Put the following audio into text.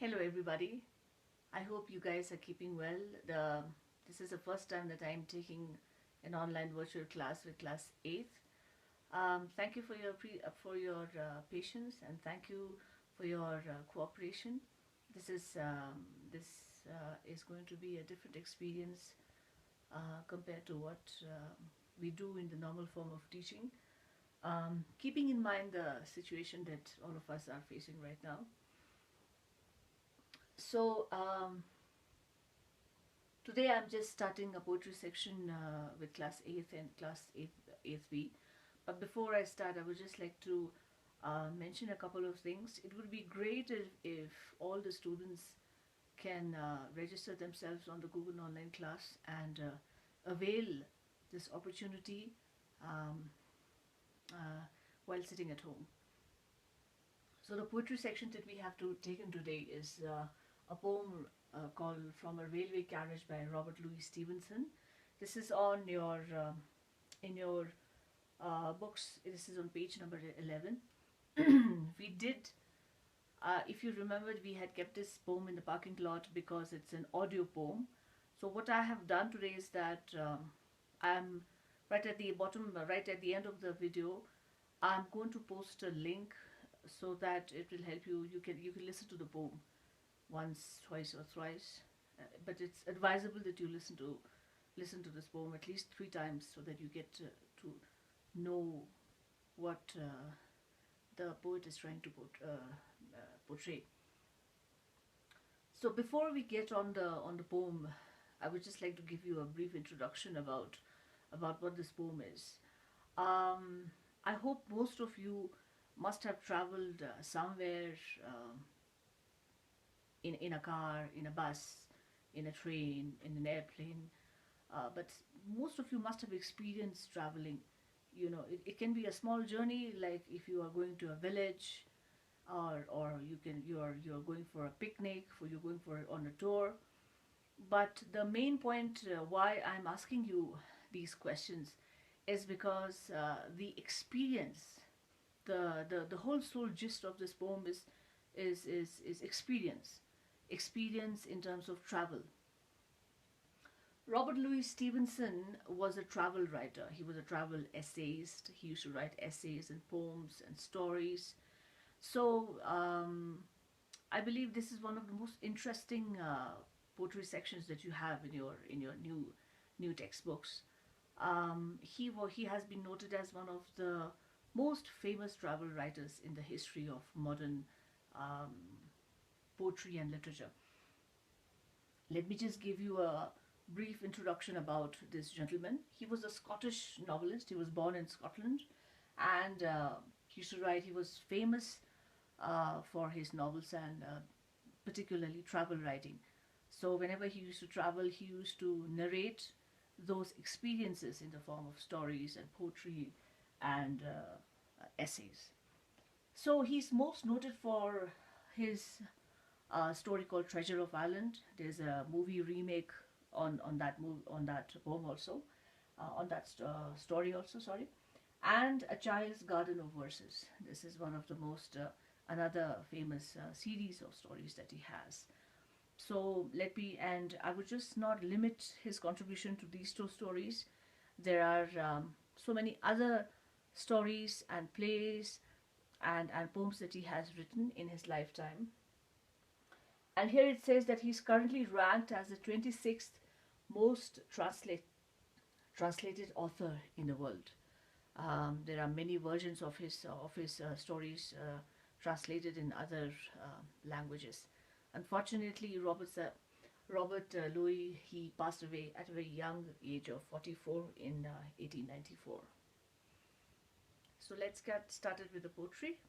Hello everybody. I hope you guys are keeping well. This is the first time that I'm taking an online virtual class with class 8th. Thank you for your patience, and thank you for your cooperation. This is going to be a different experience compared to what we do in the normal form of teaching. Keeping in mind the situation that all of us are facing right now. So today I'm just starting a poetry section with class 8th and class 8th B. But before I start, I would just like to mention a couple of things. It would be great if all the students can register themselves on the Google Online class and avail this opportunity um, while sitting at home. So the poetry section that we have to taken today is a poem called From a Railway Carriage by Robert Louis Stevenson. This is on your in your books. This is on page number 11. We did, if you remembered, we had kept this poem in the parking lot because it's an audio poem. So what I have done today is that I'm right at the bottom, right at the end of the video, I'm going to post a link so that it will help you. You can listen to the poem once, twice, or thrice. But it's advisable that you listen to this poem at least 3 times so that you get to know what the poet is trying to portray. So before we get on the poem, I would just like to give you a brief introduction about what this poem is. I hope most of you must have traveled somewhere in a car, in a bus, in a train, in an airplane. But most of you must have experienced traveling. It can be a small journey, like if you are going to a village, or you're going for a picnic, or you're going for on a tour. But the main point why I'm asking you these questions is because the experience, the whole soul gist of this poem is experience in terms of travel. Robert Louis Stevenson was a travel writer. He was a travel essayist. He used to write essays and poems and stories. So I believe this is one of the most interesting poetry sections that you have in your new textbooks. He has been noted as one of the most famous travel writers in the history of modern um, poetry and literature. Let me just give you a brief introduction about this gentleman. He was a Scottish novelist. He was born in Scotland, and he used to write. He was famous for his novels and particularly travel writing. So whenever he used to travel, he used to narrate those experiences in the form of stories and poetry and essays. So he's most noted for his story called Treasure of Ireland. There's a movie remake on that poem also, on that story also. Sorry, and A Child's Garden of Verses. This is one of the most another famous series of stories that he has. So and I would just not limit his contribution to these 2 stories. There are so many other stories and plays and poems that he has written in his lifetime. And here it says that he's currently ranked as the 26th most translated author in the world. There are many versions of his stories translated in other languages. Unfortunately, Robert Louis, he passed away at a very young age of 44 in 1894. So let's get started with the poetry.